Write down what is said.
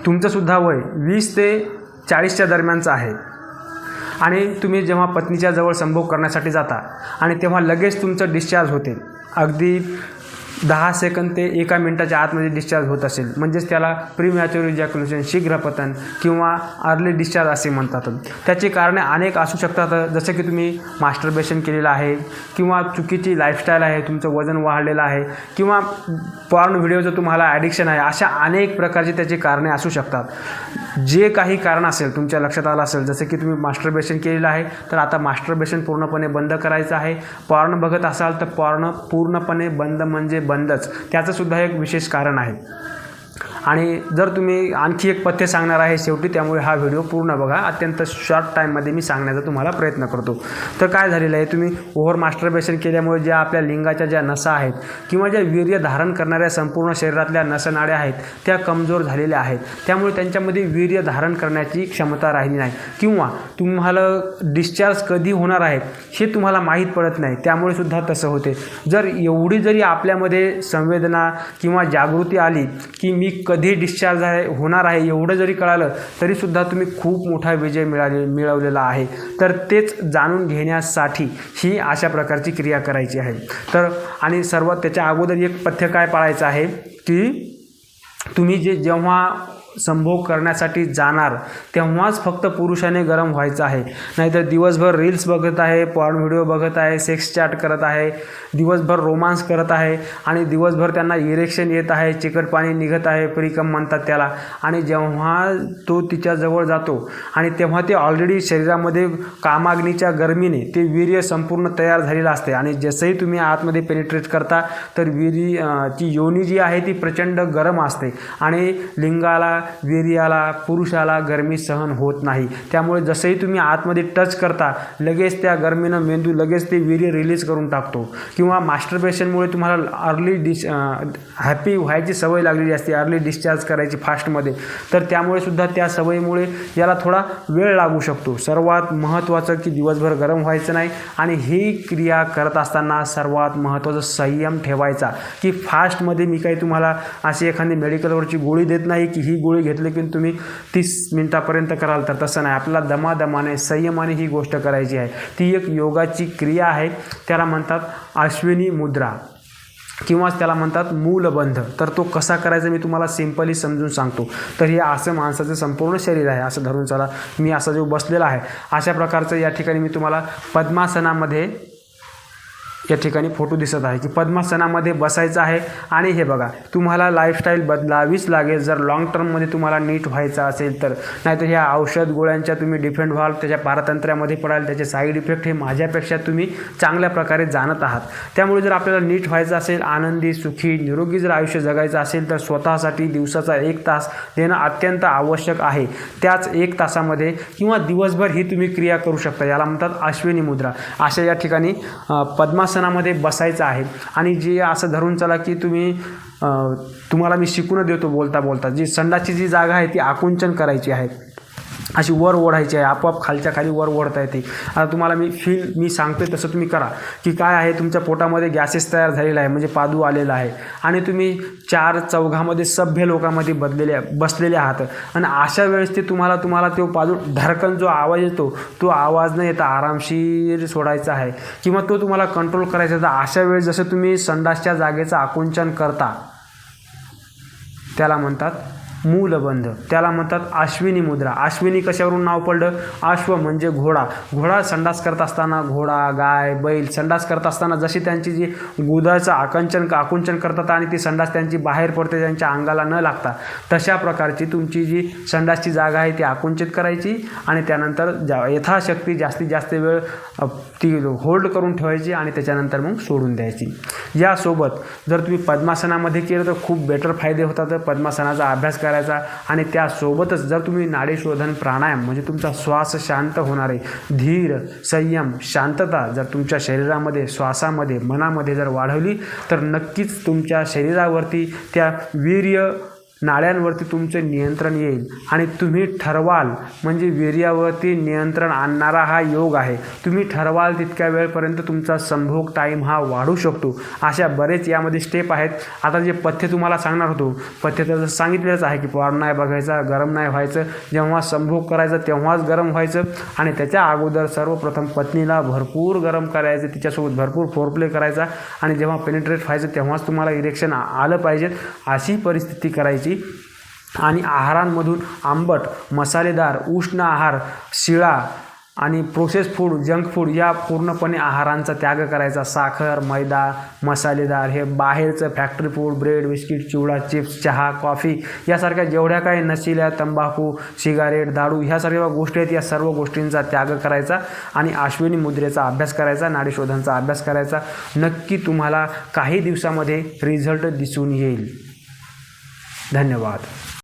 तुमचंसुद्धा वय 20 ते 40च्या दरम्यानचं आहे आणि तुम्ही जेव्हा पत्नीच्या जवळ संभोग करण्यासाठी जाता आणि तेव्हा लगेच तुमचं डिस्चार्ज होते, अगदी 10 सेकंद ते 1 मिनिटाच्या आतमध्ये डिस्चार्ज होत असेल, म्हणजेच त्याला प्रीमॅच्युअर इजॅक्युलेशन, शीघ्रपतन किंवा अर्ली डिस्चार्ज असे म्हणतात. त्याची कारणे अनेक असू शकतात, जसं की तुम्ही मास्टरबेशन केलेलं आहे किंवा चुकीची लाईफस्टाईल आहे, तुमचं वजन वाढलेलं आहे किंवा पॉर्न व्हिडिओचं तुम्हाला ॲडिक्शन आहे. अशा अनेक प्रकारची त्याची कारणे असू शकतात. जे काही कारण असेल तुमच्या लक्षात आलं असेल, जसं की तुम्ही मास्टरबेशन केलेलं आहे तर आता मास्टरबेशन पूर्णपणे बंद करायचं आहे. पॉर्न बघत असाल तर पॉर्न पूर्णपणे बंद म्हणजे बंदच, त्याचंसुद्धा एक विशेष कारण आहे. आणि जर तुम्ही आणखी एक पथ्य सांगणार आहे शेवटी, त्यामुळे हा व्हिडिओ पूर्ण बघा. अत्यंत शॉर्ट टाईममध्ये मी सांगण्याचा तुम्हाला प्रयत्न करतो. तर काय झालेलं आहे, तुम्ही ओव्हर मास्टरबेशन केल्यामुळे ज्या आपल्या लिंगाच्या ज्या नसा आहेत किंवा ज्या वीर्य धारण करणाऱ्या संपूर्ण शरीरातल्या नसनाड्या आहेत त्या कमजोर झालेल्या आहेत. त्यामुळे त्यांच्यामध्ये वीर्य धारण करण्याची क्षमता राहिली नाही किंवा तुम्हाला डिस्चार्ज कधी होणार आहे हे तुम्हाला माहीत पडत नाही, त्यामुळे सुद्धा तसं होते. जर एवढी जरी आपल्यामध्ये संवेदना किंवा जागृती आली की मी कधी डिस्चार्ज होणार आहे एवढं जरी कळालं तरीसुद्धा तुम्ही खूप मोठा विजय मिळवलेला आहे. तर तेच जाणून घेण्यासाठी ही अशा प्रकारची क्रिया करायची आहे. तर आणि सर्वात त्याच्या अगोदर एक पथ्य काय पाळायचं आहे की तुम्ही जेव्हा संभोग करण्यासाठी जाणार तेव्हाच फक्त पुरुषाने गरम व्हायचं आहे. नाहीतर दिवसभर रील्स बघत आहे, पॉर्न व्हिडिओ बघत आहे, सेक्स चॅट करत आहे, दिवसभर रोमांस करत आहे आणि दिवसभर त्यांना इरेक्शन येत आहे, चिकट पाणी निघत आहे, प्रीकम म्हणतात त्याला. आणि जेव्हा तो तिच्याजवळ जातो आणि तेव्हा ते ऑलरेडी शरीरामध्ये कामाग्नीच्या गरमीने ते वीर्य संपूर्ण तयार झालेलं असते आणि जसंही तुम्ही आतमध्ये पेनिट्रेट करता तर ती योनी जी आहे ती प्रचंड गरम असते आणि लिंगाला, वीर्याला, पुरुषाला गरमी सहन होत नाही. त्यामुळे जसंही तुम्ही आतमध्ये टच करता लगेच त्या गरमीनं मेंदू लगेच ते वीर्य रिलीज करून टाकतो. किंवा मास्टरबेशनमुळे तुम्हाला अर्ली हॅपी व्हायची सवय लागलेली असते, अर्ली डिस्चार्ज करायची फास्टमध्ये, तर त्यामुळे सुद्धा त्या सवयीमुळे याला थोडा वेळ लागू शकतो. सर्वात महत्त्वाचं की दिवसभर गरम व्हायचं नाही आणि ही क्रिया करत असताना सर्वात महत्त्वाचं संयम ठेवायचा. की फास्टमध्ये मी काही तुम्हाला अशी एखादी मेडिकलवरची गोळी देत नाही की ही गोळी घेतली की तुम्ही 30 मिनिटापर्यंत कराल, तर तसं नाही. आपल्याला दमादमाने संयमाने ही गोष्ट करायची आहे. ती एक योगाची क्रिया आहे, त्याला म्हणतात अश्विनी मुद्रा किंवा त्याला म्हणतात मूलबंध. तर तो कसा करायचा मी तुम्हाला सिंपली समजून सांगतो. तर हे असं माणसाचं संपूर्ण शरीर आहे, असं धरून चला. मी असा जो बसलेला आहे अशा प्रकारचं या ठिकाणी मी तुम्हाला पद्मासनामध्ये या ठिकाणी फोटो दिसत आहे की पद्मासनामध्ये बसायचं आहे. आणि हे बघा, तुम्हाला लाईफस्टाईल बदलावीच लागेल जर लॉंग टर्ममध्ये तुम्हाला नीट व्हायचं असेल तर. नाहीतर ह्या औषध गोळ्यांच्या तुम्ही डिपेंड व्हाल, त्याच्या पारतंत्र्यामध्ये पडाल, त्याचे साईड इफेक्ट हे माझ्यापेक्षा तुम्ही चांगल्या प्रकारे जाणत आहात. त्यामुळे जर आपल्याला नीट व्हायचं असेल, आनंदी, सुखी, निरोगी जर आयुष्य जगायचं असेल तर स्वतःसाठी दिवसाचा 1 तास देणं अत्यंत आवश्यक आहे. त्याच 1 तासामध्ये किंवा दिवसभर ही तुम्ही क्रिया करू शकता. याला म्हणतात अश्विनी मुद्रा. अशा या ठिकाणी पद्मासनामध्ये बसायचं आहे. आणि जे असं धरून चला की तुम्हाला मी शिकून देतो बोलता बोलता, जी संडासची जी जागा आहे ती आकुंचन करायची आहे, अशी वर ओढायची आहे, आपोआप खालच्या खाली वर ओढता येते. आता तुम्हाला मी सांगतोय तसं तुम्ही करा. की काय आहे, तुमच्या पोटामध्ये गॅसेस तयार झालेला आहे, म्हणजे पादू आलेला आहे आणि तुम्ही 4 चौघामध्ये सभ्य लोकांमध्ये बसलेले आहात. आणि अशा वेळेस ते तुम्हाला तो पादू धडकन जो आवाज येतो तो आवाज न येता आरामशीर सोडायचा आहे किंवा तो तुम्हाला कंट्रोल करायचा. तर अशा वेळेस जसं तुम्ही संडासच्या जागेचं आकुंचन करता त्याला म्हणतात मूलबंध, त्याला म्हणतात अश्विनी मुद्रा. अश्विनी कशावरून नाव पडलं? अश्व म्हणजे घोडा. घोडा संडास करत असताना, घोडा, गाय, बैल संडास करत असताना जशी त्यांची जी गुदाचं आकुंचन करतात आणि ती संडास त्यांची बाहेर पडते त्यांच्या अंगाला न लागता, तशा प्रकारची तुमची जी संडासची जागा आहे ती आकुंचित करायची आणि त्यानंतर यथाशक्ती जास्तीत जास्त वेळ ती होल्ड करून ठेवायची आणि त्याच्यानंतर मग सोडून द्यायची. यासोबत जर तुम्ही पद्मासनामध्ये केलं तर खूप बेटर फायदे होतात. तर पद्मासनाचा अभ्यास करायचा आणि त्यासोबतच जर तुम्ही नाडीशोधन प्राणायाम म्हणजे तुमचा श्वास शांत होणारे, धीर, संयम, शांतता जर तुमच्या शरीरामध्ये, श्वासामध्ये, मनामध्ये जर वाढवली तर नक्कीच तुमच्या शरीरावरती त्या वीर्य नाड्यांवरती तुमचं नियंत्रण येईल आणि तुम्ही ठरवाल म्हणजे वीर्यावरती नियंत्रण आणणारा हा योग आहे. तुम्ही ठरवाल तितक्या वेळपर्यंत तुमचा संभोग टाईम हा वाढू शकतो. अशा बरेच यामध्ये स्टेप आहेत. आता जे पथ्य तुम्हाला सांगणार होतो, पथ्य तर सांगितलेलंच आहे की पोळा नाही बघायचा, गरम नाही व्हायचं, जेव्हा संभोग करायचं तेव्हाच गरम व्हायचं आणि त्याच्या अगोदर सर्वप्रथम पत्नीला भरपूर गरम करायचं, तिच्यासोबत भरपूर फोरप्ले करायचा आणि जेव्हा पेनिट्रेट व्हायचं तेव्हाच तुम्हाला इरेक्शन आलं पाहिजे अशी परिस्थिती करायची. आणि आहारांमधून आंबट, मसालेदार, उष्ण आहार, शिळा आणि प्रोसेस फूड, जंक फूड या पूर्णपणे आहारांचा त्याग करायचा. साखर, मैदा, मसालेदार हे बाहेरचं फॅक्टरी फूड, ब्रेड, बिस्किट, चिवडा, चिप्स, चहा, कॉफी यासारख्या जेवढ्या काही नशिल्या, तंबाखू, सिगारेट, दारू ह्या सर्व गोष्टी आहेत, या सर्व गोष्टींचा त्याग करायचा आणि अश्विनी मुद्रेचा अभ्यास करायचा, नाडीशोधांचा अभ्यास करायचा. नक्की तुम्हाला काही दिवसामध्ये रिझल्ट दिसून येईल. धन्यवाद.